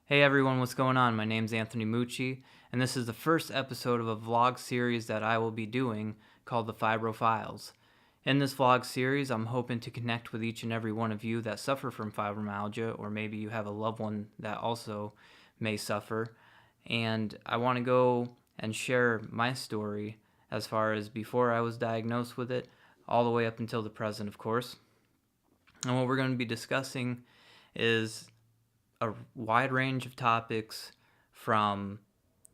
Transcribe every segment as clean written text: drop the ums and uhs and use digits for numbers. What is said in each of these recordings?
Hey everyone, what's going on? My name's Anthony Mucci, and this is the first episode of a vlog series that I will be doing called the Fibro Files. In this vlog series, I'm hoping to connect with each and every one of you that suffer from fibromyalgia, or maybe you have a loved one that also may suffer. And I want to go and share my story as far as before I was diagnosed with it, all the way up until the present, of course. And what we're going to be discussing is a wide range of topics, from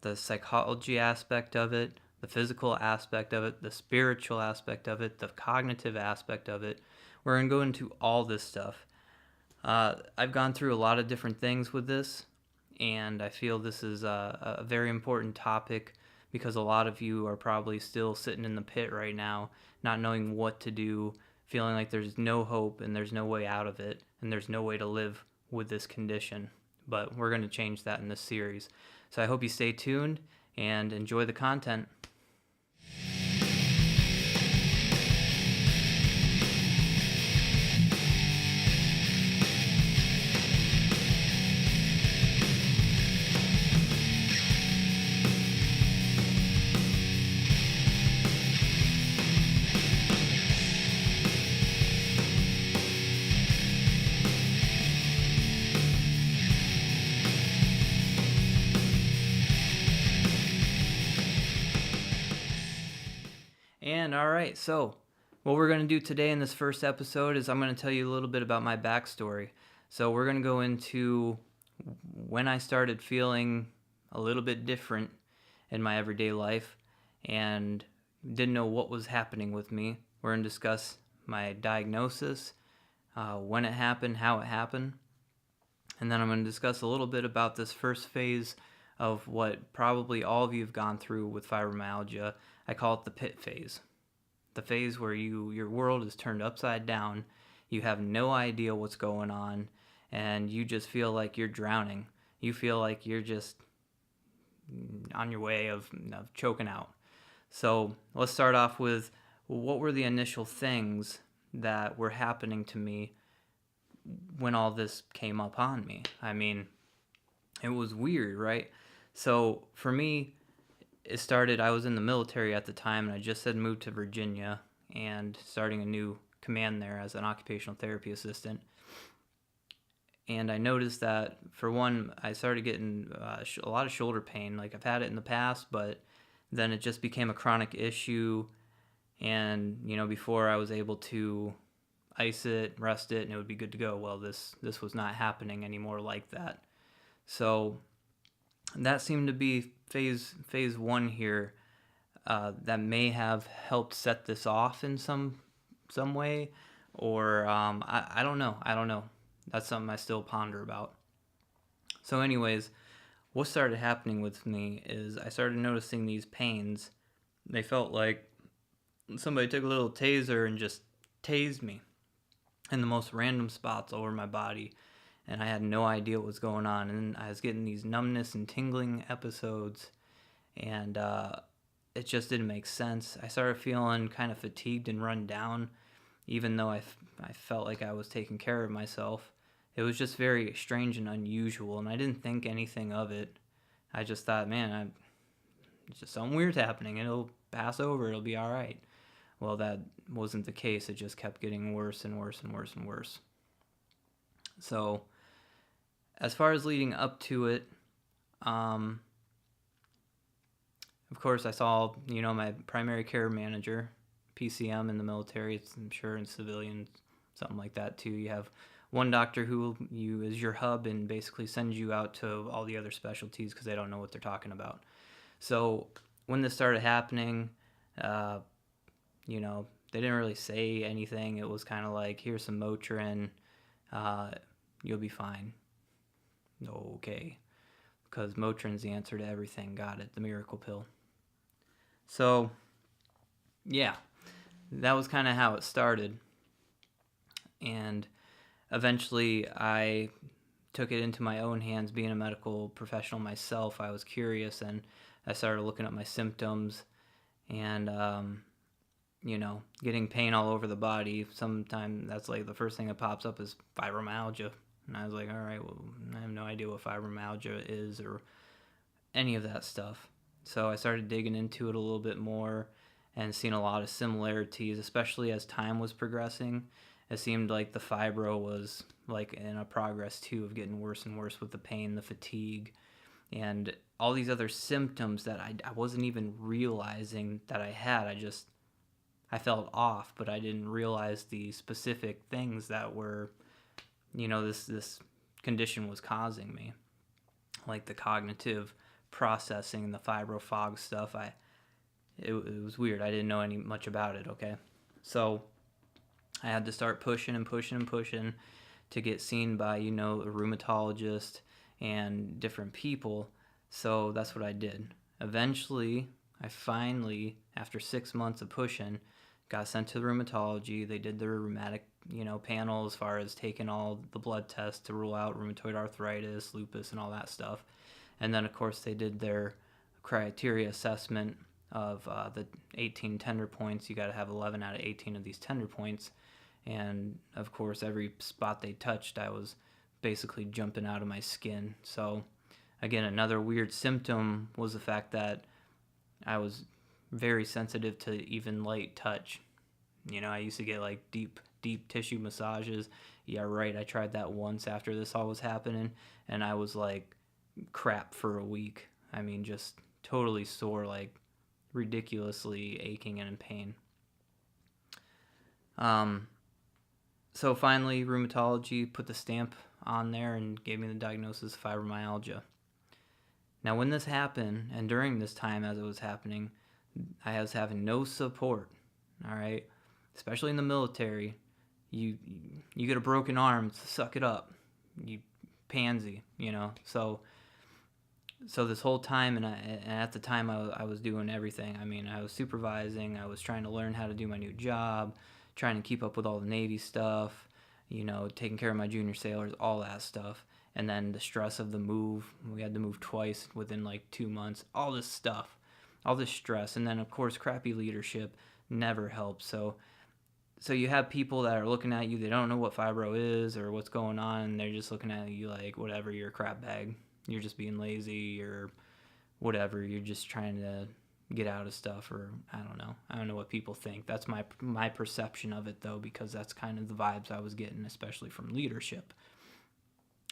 the psychology aspect of it, the physical aspect of it, the spiritual aspect of it, the cognitive aspect of it. We're going to go into all this stuff. I've gone through a lot of different things with this, and I feel this is a very important topic because a lot of you are probably still sitting in the pit right now, not knowing what to do, feeling like there's no hope and there's no way out of it, and there's no way to live with this condition. But we're going to change that in this series. So I hope you stay tuned and enjoy the content. And all right, so what we're going to do today in this first episode is I'm going to tell you a little bit about my backstory. So we're going to go into when I started feeling a little bit different in my everyday life and didn't know what was happening with me. We're going to discuss my diagnosis, when it happened, how it happened, and then I'm going to discuss a little bit about this first phase of what probably all of you have gone through with fibromyalgia. I call it the pit phase. The phase where your world is turned upside down, you have no idea what's going on, and you just feel like you're drowning. You feel like you're just on your way of choking out. So let's start off with, what were the initial things that were happening to me when all this came upon me? I mean, it was weird, right? So for me, it started, I was in the military at the time, and I just had moved to Virginia and starting a new command there as an occupational therapy assistant. And I noticed that, for one, I started getting a lot of shoulder pain. Like, I've had it in the past, but then it just became a chronic issue. And, before I was able to ice it, rest it, and it would be good to go. Well, this was not happening anymore like that. So that seemed to be phase one here, that may have helped set this off in some way, or I don't know. That's something I still ponder about. So anyways, what started happening with me is I started noticing these pains. They felt like somebody took a little taser and just tased me in the most random spots over my body, and I had no idea what was going on. And I was getting these numbness and tingling episodes, and it just didn't make sense. I started feeling kind of fatigued and run down, even though I felt like I was taking care of myself. It was just very strange and unusual, and I didn't think anything of it. I just thought, man, it's just something weird's happening. It'll pass over. It'll be all right. Well, that wasn't the case. It just kept getting worse and worse and worse and worse. So as far as leading up to it, of course, I saw, my primary care manager, PCM in the military. I'm sure in civilian, something like that too. You have one doctor who is your hub and basically sends you out to all the other specialties because they don't know what they're talking about. So when this started happening, they didn't really say anything. It was kind of like, here's some Motrin, you'll be fine. Okay. Because Motrin's the answer to everything. Got it, the miracle pill. So, yeah, that was kind of how it started. And eventually I took it into my own hands. Being a medical professional myself, I was curious, and I started looking at my symptoms, and getting pain all over the body. Sometimes that's like the first thing that pops up is fibromyalgia. And I was like, all right, well, I have no idea what fibromyalgia is or any of that stuff. So I started digging into it a little bit more and seeing a lot of similarities, especially as time was progressing. It seemed like the fibro was like in a progress too, of getting worse and worse with the pain, the fatigue, and all these other symptoms that I wasn't even realizing that I had. I felt off, but I didn't realize the specific things that were, this condition was causing me, like the cognitive processing, the fibro fog stuff. It was weird. I didn't know any much about it. Okay, so I had to start pushing and pushing and pushing to get seen by, a rheumatologist and different people. So that's what I did. Eventually, I finally, after 6 months of pushing, got sent to the rheumatology. They did their rheumatic, panel as far as taking all the blood tests to rule out rheumatoid arthritis, lupus, and all that stuff. And then, of course, they did their criteria assessment of the 18 tender points. You got to have 11 out of 18 of these tender points. And, of course, every spot they touched, I was basically jumping out of my skin. So, again, another weird symptom was the fact that I was very sensitive to even light touch. I used to get like deep tissue massages. Yeah, right. I tried that once after this all was happening, and I was like crap for a week. I mean, just totally sore, like ridiculously aching and in pain. So finally, rheumatology put the stamp on there and gave me the diagnosis of fibromyalgia. Now, when this happened, and during this time as it was happening, I was having no support, all right? Especially in the military. You get a broken arm, suck it up. You pansy, So this whole time, and at the time I was doing everything. I mean, I was supervising, I was trying to learn how to do my new job, trying to keep up with all the Navy stuff, taking care of my junior sailors, all that stuff. And then the stress of the move. We had to move twice within like 2 months. All this stuff, all this stress. And then, of course, crappy leadership never helps. So you have people that are looking at you. They don't know what fibro is or what's going on. And they're just looking at you like, whatever, you're a crap bag. You're just being lazy or whatever. You're just trying to get out of stuff, or I don't know. I don't know what people think. That's my perception of it, though, because that's kind of the vibes I was getting, especially from leadership.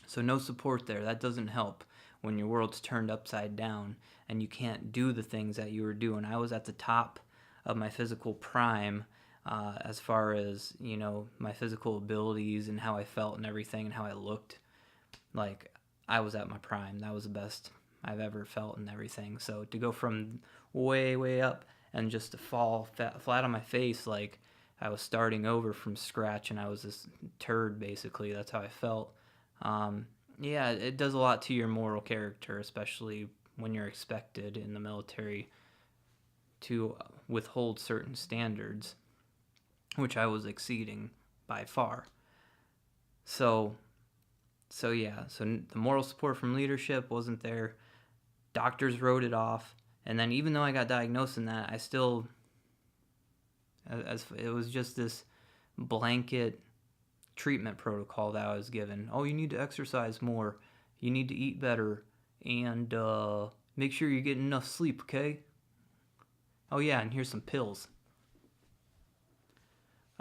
So no support there. That doesn't help when your world's turned upside down and you can't do the things that you were doing. I was at the top of my physical prime as far as, my physical abilities and how I felt and everything and how I looked. Like, I was at my prime. That was the best I've ever felt and everything. So to go from way, way up and just to fall flat on my face, like I was starting over from scratch and I was this turd, basically. That's how I felt. Yeah, it does a lot to your moral character, especially when you're expected in the military to withhold certain standards, which I was exceeding by far. So the moral support from leadership wasn't there. Doctors wrote it off, and then even though I got diagnosed in that, I still, as it was just this blanket treatment protocol that I was given. Oh, you need to exercise more, you need to eat better, and make sure you're getting enough sleep, okay? Oh yeah, and here's some pills.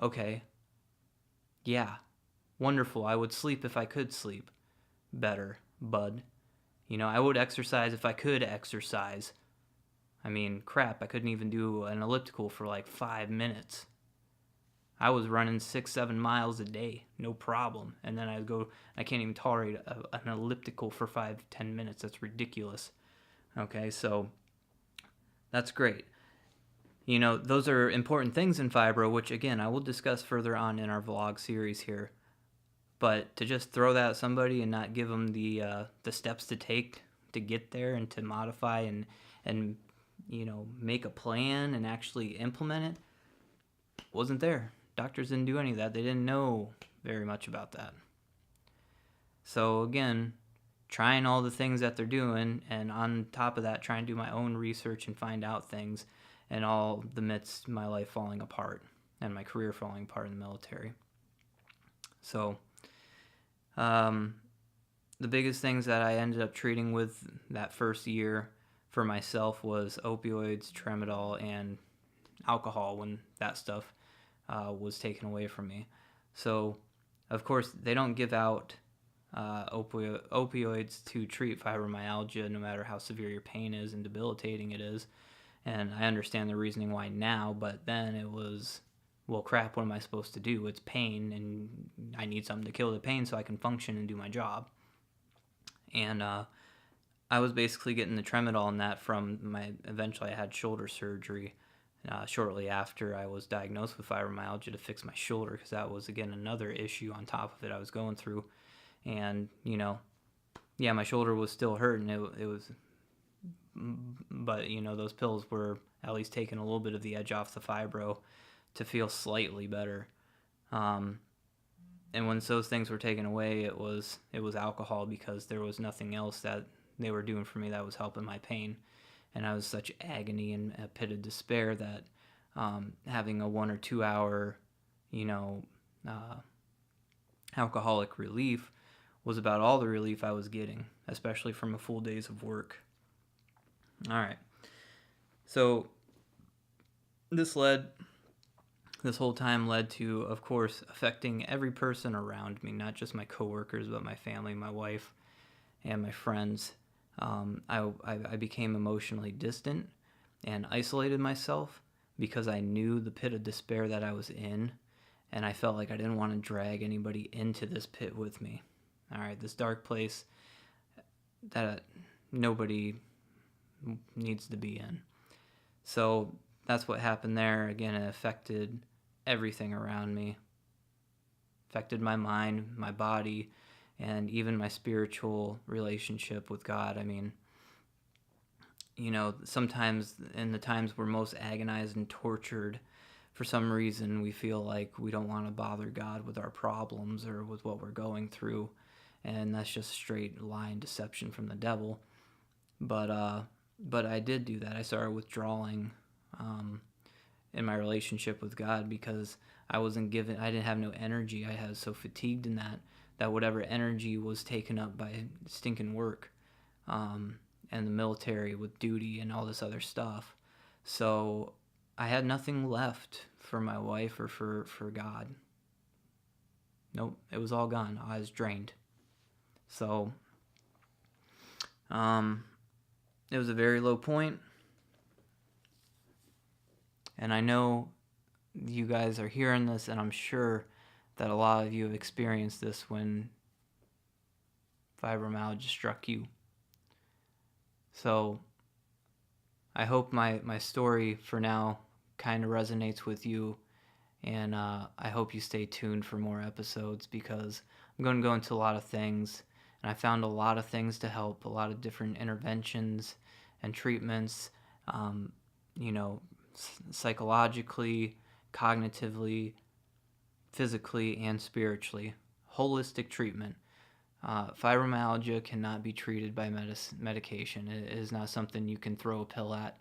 Okay. Yeah. Wonderful. I would sleep if I could sleep better, bud. I would exercise if I could exercise. I mean, crap, I couldn't even do an elliptical for like 5 minutes. I was running 6-7 miles a day, no problem. And then I can't even tolerate an elliptical for 5-10 minutes. That's ridiculous. Okay, so that's great. Those are important things in fibro, which again, I will discuss further on in our vlog series here. But to just throw that at somebody and not give them the steps to take to get there and to modify and make a plan and actually implement it, wasn't there. Doctors didn't do any of that. They didn't know very much about that. So again, trying all the things that they're doing, and on top of that, trying to do my own research and find out things, and all the midst my life falling apart and my career falling apart in the military. So Um, the biggest things that I ended up treating with that first year for myself was opioids, tramadol, and alcohol when that stuff was taken away from me. So, of course, they don't give out opioids to treat fibromyalgia, no matter how severe your pain is and debilitating it is. And I understand the reasoning why now, but then it was, well, crap, what am I supposed to do? It's pain, and I need something to kill the pain so I can function and do my job. And I was basically getting the tramadol and that from eventually I had shoulder surgery shortly after I was diagnosed with fibromyalgia to fix my shoulder, because that was, again, another issue on top of it I was going through. And, yeah, my shoulder was still hurting. It was, but, those pills were at least taking a little bit of the edge off the fibro to feel slightly better. And when those things were taken away, it was alcohol, because there was nothing else that they were doing for me that was helping my pain. And I was such agony and a pit of despair that having a 1 or 2 hour, alcoholic relief was about all the relief I was getting, especially from a full days of work. All right. So this whole time led to, of course, affecting every person around me, not just my coworkers, but my family, my wife, and my friends. I became emotionally distant and isolated myself because I knew the pit of despair that I was in, and I felt like I didn't want to drag anybody into this pit with me. All right, this dark place that nobody needs to be in. So that's what happened there. Again, it affected everything around me. Affected my mind, my body, and even my spiritual relationship with God. I mean, sometimes in the times we're most agonized and tortured, for some reason we feel like we don't want to bother God with our problems or with what we're going through, and that's just straight lie and deception from the devil. But I did do that. I started withdrawing in my relationship with God because I didn't have no energy. I was so fatigued in that whatever energy was taken up by stinking work and the military with duty and all this other stuff. So I had nothing left for my wife or for God. Nope, it was all gone. I was drained. So it was a very low point. And I know you guys are hearing this, and I'm sure that a lot of you have experienced this when fibromyalgia struck you. So I hope my story for now kind of resonates with you, and I hope you stay tuned for more episodes, because I'm going to go into a lot of things, and I found a lot of things to help, a lot of different interventions and treatments, psychologically, cognitively, physically, and spiritually. Holistic treatment. Fibromyalgia cannot be treated by medication. It is not something you can throw a pill at,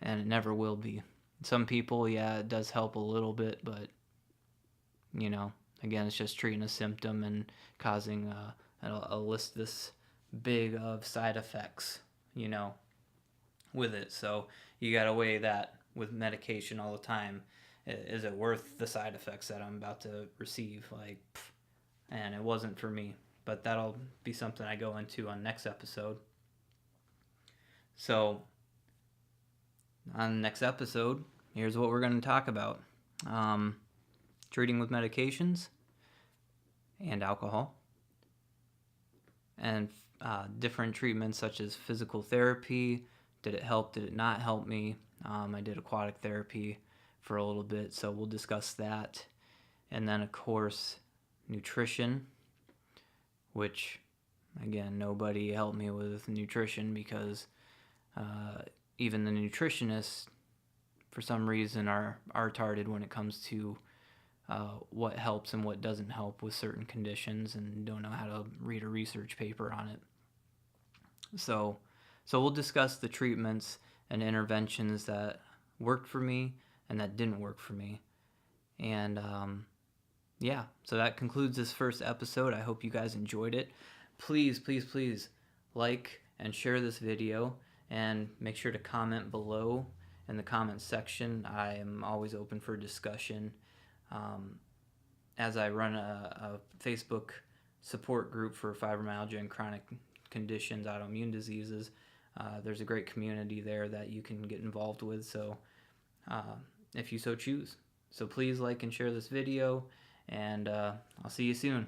and it never will be. Some people, yeah, it does help a little bit, but, again, it's just treating a symptom and causing a list this big of side effects, with it. So you got to weigh that with medication all the time. Is it worth the side effects that I'm about to receive? And it wasn't for me. But that'll be something I go into on next episode. So, on the next episode, here's what we're going to talk about. Treating with medications and alcohol. And different treatments such as physical therapy. Did it help? Did it not help me? I did aquatic therapy for a little bit, so we'll discuss that. And then, of course, nutrition, which, again, nobody helped me with nutrition, because even the nutritionists, for some reason, are retarded when it comes to what helps and what doesn't help with certain conditions, and don't know how to read a research paper on it. So we'll discuss the treatments and interventions that worked for me and that didn't work for me. And yeah, so that concludes this first episode. I hope you guys enjoyed it. Please, please, please like and share this video, and make sure to comment below in the comment section. I am always open for discussion. Um, as I run a Facebook support group for fibromyalgia and chronic conditions, autoimmune diseases, there's a great community there that you can get involved with, so if you so choose. So please like and share this video, and I'll see you soon.